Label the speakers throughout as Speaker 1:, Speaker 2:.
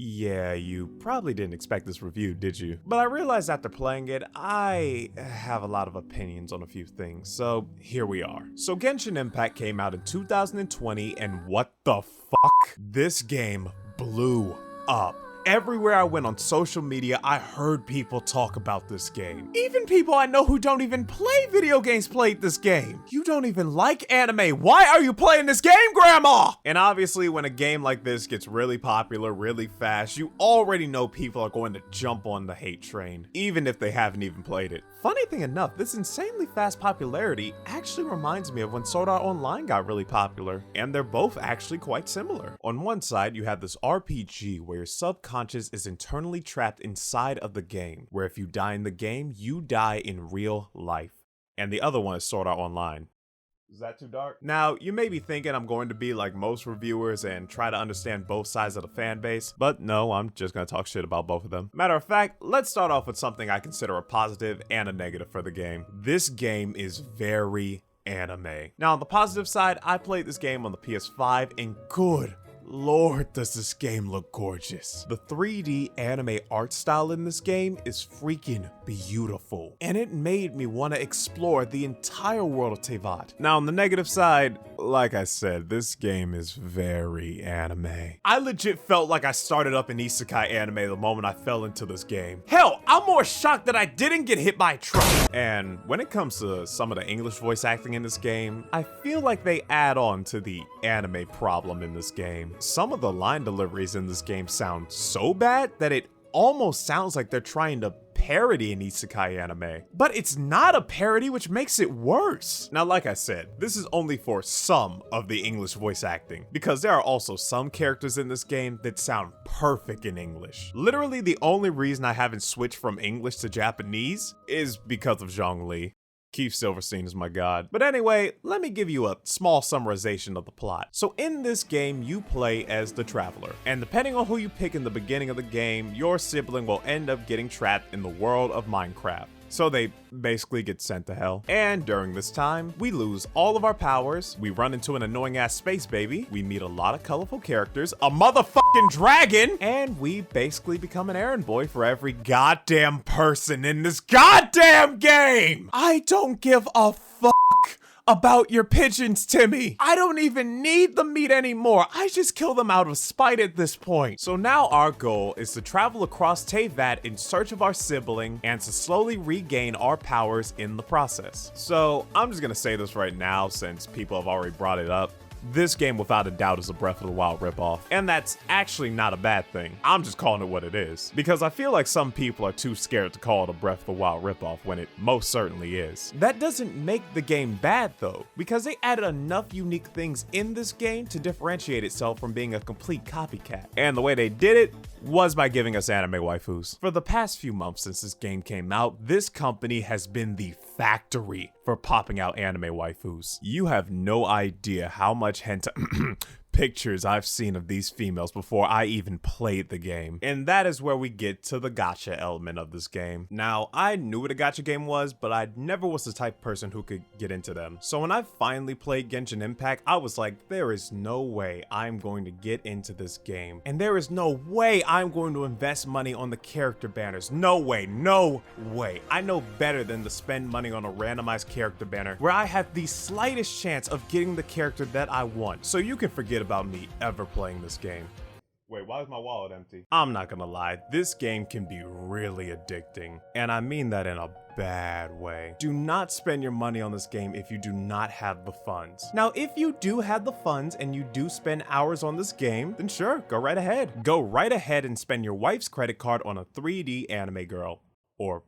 Speaker 1: Yeah, you probably didn't expect this review, did you? But I realized after playing it, I have a lot of opinions on a few things, so here we are. So Genshin Impact came out in 2020, and what the fuck? This game blew up. Everywhere I went on social media, I heard people talk about this game. Even people I know who don't even play video games played this game. You don't even like anime. Why are you playing this game, Grandma? And obviously, when a game like this gets really popular really fast, you already know people are going to jump on the hate train, even if they haven't even played it. Funny thing enough, this insanely fast popularity actually reminds me of when Sword Art Online got really popular, and they're both actually quite similar. On one side, you have this RPG where your subconscious is internally trapped inside of the game, where if you die in the game, you die in real life. And the other one is Sword Art Online. Is that too dark? Now, you may be thinking I'm going to be like most reviewers and try to understand both sides of the fan base, but no, I'm just gonna talk shit about both of them. Matter of fact, let's start off with something I consider a positive and a negative for the game. This game is very anime. Now, on the positive side, I played this game on the PS5, and good Lord, does this game look gorgeous. The 3D anime art style in this game is freaking beautiful, and it made me want to explore the entire world of Teyvat. Now, on the negative side, like I said, this game is very anime. I legit felt like I started up an isekai anime the moment I fell into this game. Hell, I'm more shocked that I didn't get hit by a truck. And when it comes to some of the English voice acting in this game, I feel like they add on to the anime problem in this game. Some of the line deliveries in this game sound so bad that it almost sounds like they're trying to parody an isekai anime. But it's not a parody, which makes it worse. Now, like I said, this is only for some of the English voice acting, because there are also some characters in this game that sound perfect in English. Literally, the only reason I haven't switched from English to Japanese is because of Zhongli. Keith Silverstein is my god. But anyway, let me give you a small summarization of the plot. So in this game, you play as the Traveler, and depending on who you pick in the beginning of the game, your sibling will end up getting trapped in the world of Minecraft. So they basically get sent to hell. And during this time, we lose all of our powers, we run into an annoying ass space baby, we meet a lot of colorful characters, a motherfucking dragon, and we basically become an errand boy for every goddamn person in this goddamn game! I don't give a fuck about your pigeons, Timmy. I don't even need the meat anymore. I just kill them out of spite at this point. So now our goal is to travel across Teyvat in search of our sibling and to slowly regain our powers in the process. So I'm just gonna say this right now since people have already brought it up. This game without a doubt is a Breath of the Wild ripoff, and that's actually not a bad thing. I'm just calling it what it is, because I feel like some people are too scared to call it a Breath of the Wild ripoff when it most certainly is. That doesn't make the game bad though, because they added enough unique things in this game to differentiate itself from being a complete copycat. And the way they did it was by giving us anime waifus. For the past few months since this game came out, this company has been the factory for popping out anime waifus. You have no idea how much hentai pictures I've seen of these females before I even played the game. And that is where we get to the gacha element of this game. Now, I knew what a gacha game was, but I never was the type of person who could get into them. So when I finally played Genshin Impact, I was like, there is no way I'm going to get into this game. And there is no way I'm going to invest money on the character banners. No way, no way. I know better than to spend money on a randomized character banner where I have the slightest chance of getting the character that I want. So you can forget about me ever playing this game. Wait, why is my wallet empty? I'm not gonna lie, this game can be really addicting, and I mean that in a bad way. Do not spend your money on this game if you do not have the funds. Now, if you do have the funds and you do spend hours on this game, then sure, go right ahead. Go right ahead and spend your wife's credit card on a 3D anime girl. Or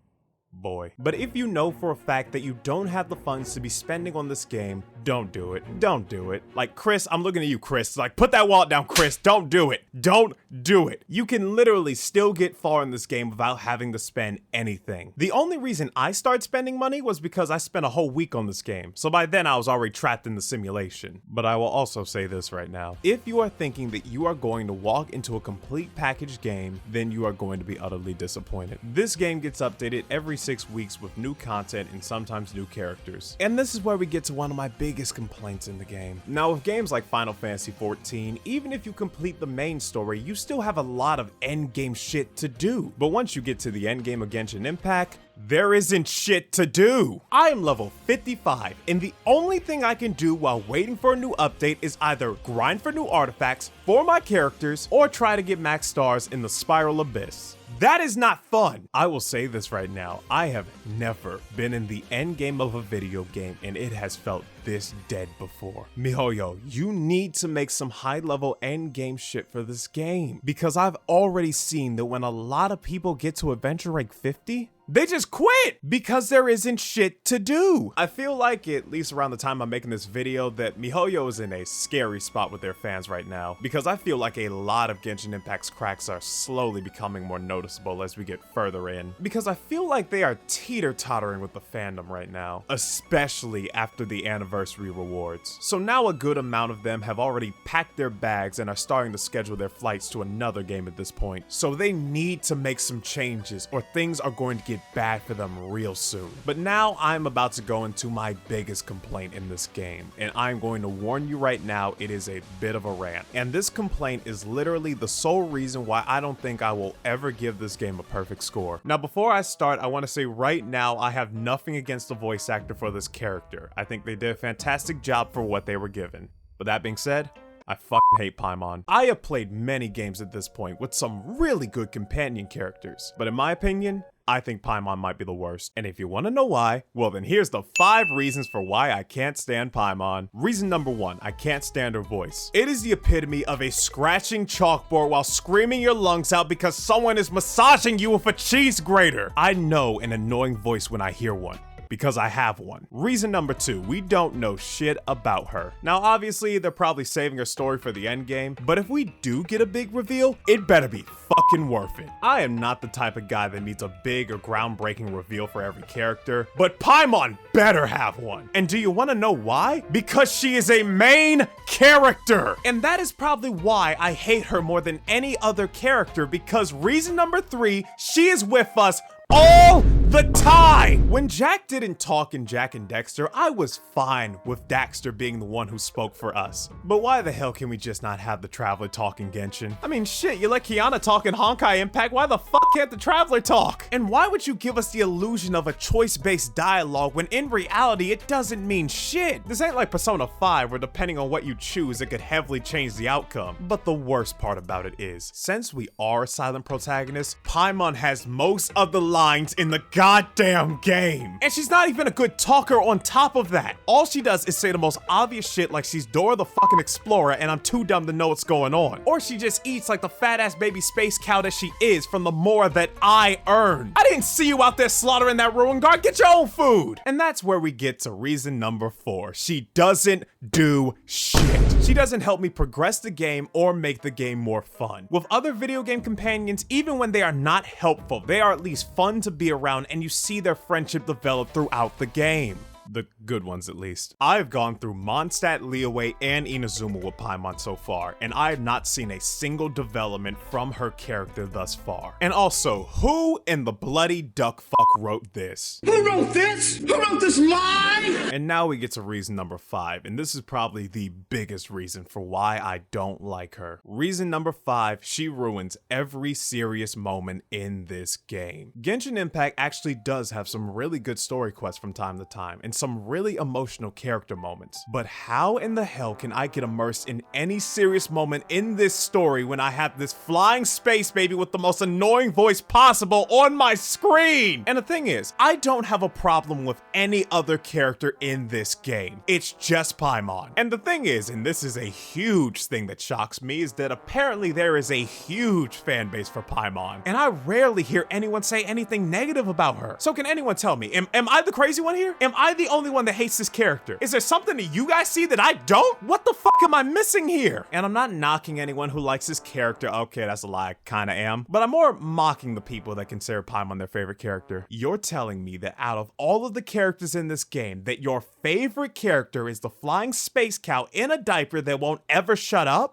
Speaker 1: boy. But if you know for a fact that you don't have the funds to be spending on this game, don't do it. Don't do it. Like, Chris, I'm looking at you, Chris. Like, put that wallet down, Chris. Don't do it. Don't do it. You can literally still get far in this game without having to spend anything. The only reason I started spending money was because I spent a whole week on this game. So by then I was already trapped in the simulation. But I will also say this right now. If you are thinking that you are going to walk into a complete packaged game, then you are going to be utterly disappointed. This game gets updated every 6 weeks with new content and sometimes new characters. And this is where we get to one of my biggest complaints in the game. Now with games like Final Fantasy XIV, even if you complete the main story, you still have a lot of endgame shit to do. But once you get to the endgame of Genshin Impact, there isn't shit to do. I am level 55, and the only thing I can do while waiting for a new update is either grind for new artifacts for my characters or try to get max stars in the Spiral Abyss. That is not fun. I will say this right now, I have never been in the end game of a video game and it has felt this dead before. MiHoYo, you need to make some high-level end game shit for this game, because I've already seen that when a lot of people get to adventure rank 50, they just quit because there isn't shit to do. I feel like, at least around the time I'm making this video, that MiHoYo is in a scary spot with their fans right now, because I feel like a lot of Genshin Impact's cracks are slowly becoming more noticeable as we get further in, because I feel like they are teeter-tottering with the fandom right now, especially after the anniversary rewards. So now a good amount of them have already packed their bags and are starting to schedule their flights to another game at this point. So they need to make some changes or things are going to get bad for them real soon. But now I'm about to go into my biggest complaint in this game, and I'm going to warn you right now, it is a bit of a rant. And this complaint is literally the sole reason why I don't think I will ever give this game a perfect score. Now before I start, I want to say right now I have nothing against the voice actor for this character. I think they did a fantastic job for what they were given. But that being said, I fucking hate PAIMON. I have played many games at this point with some really good companion characters, but in my opinion, I think PAIMON might be the worst. And if you want to know why, well then here's the 5 reasons for why I can't stand PAIMON. Reason number 1, I can't stand her voice. It is the epitome of a scratching chalkboard while screaming your lungs out because someone is massaging you with a cheese grater. I know an annoying voice when I hear one, because I have one. Reason number 2, we don't know shit about her. Now obviously they're probably saving her story for the end game, but if we do get a big reveal, it better be fucking worth it. I am not the type of guy that needs a big or groundbreaking reveal for every character, but PAIMON better have one. And do you want to know why? Because she is a main character. And that is probably why I hate her more than any other character, because reason number 3, she is with us all the time! When Jack didn't talk in Jak and Daxter, I was fine with Daxter being the one who spoke for us. But why the hell can we just not have the Traveler talk in Genshin? I mean shit, you let Kiana talk in Honkai Impact, why the fuck can't the Traveler talk? And why would you give us the illusion of a choice-based dialogue when in reality it doesn't mean shit? This ain't like Persona 5 where depending on what you choose it could heavily change the outcome. But the worst part about it is, since we are a silent protagonist, PAIMON has most of the lines in the goddamn game. And she's not even a good talker on top of that. All she does is say the most obvious shit like she's Dora the fucking Explorer and I'm too dumb to know what's going on. Or she just eats like the fat ass baby space cow that she is from the more that I earned. I didn't see you out there slaughtering that ruin guard, get your own food. And that's where we get to reason number 4. She doesn't do shit. She doesn't help me progress the game or make the game more fun. With other video game companions, even when they are not helpful, they are at least fun to be around and you see their friendship develop throughout the game. The good ones, at least. I've gone through Mondstadt, Liyue, and Inazuma with PAIMON so far, and I have not seen a single development from her character thus far. And also, who in the bloody duck fuck wrote this?
Speaker 2: Who wrote this? Who wrote this lie?
Speaker 1: And now we get to reason number 5, and this is probably the biggest reason for why I don't like her. Reason number 5, she ruins every serious moment in this game. Genshin Impact actually does have some really good story quests from time to time, and some really emotional character moments. But how in the hell can I get immersed in any serious moment in this story when I have this flying space baby with the most annoying voice possible on my screen? And the thing is, I don't have a problem with any other character in this game. It's just PAIMON. And the thing is, and this is a huge thing that shocks me, is that apparently there is a huge fan base for PAIMON. And I rarely hear anyone say anything negative about her. So can anyone tell me, am I the crazy one here? Am I the only one that hates this character? Is there something that you guys see that I don't? What the fuck am I missing here? And I'm not knocking anyone who likes this character. Okay, that's a lie. I kinda am. But I'm more mocking the people that consider PAIMON their favorite character. You're telling me that out of all of the characters in this game, that your favorite character is the flying space cow in a diaper that won't ever shut up?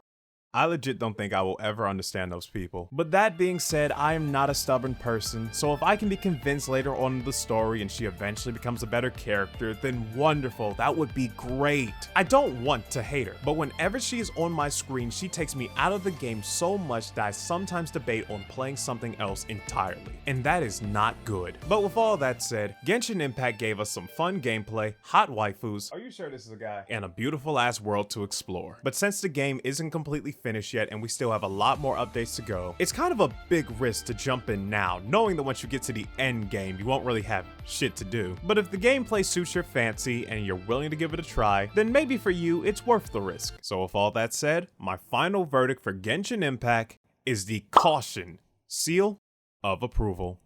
Speaker 1: I legit don't think I will ever understand those people. But that being said, I am not a stubborn person, so if I can be convinced later on in the story and she eventually becomes a better character, then wonderful, that would be great. I don't want to hate her, but whenever she is on my screen, she takes me out of the game so much that I sometimes debate on playing something else entirely, and that is not good. But with all that said, Genshin Impact gave us some fun gameplay, hot waifus, are you sure this is a guy? And a beautiful ass world to explore. But since the game isn't completely finished yet and we still have a lot more updates to go, it's kind of a big risk to jump in now, knowing that once you get to the end game, you won't really have shit to do. But if the gameplay suits your fancy and you're willing to give it a try, then maybe for you, it's worth the risk. So with all that said, my final verdict for Genshin Impact is the caution seal of approval.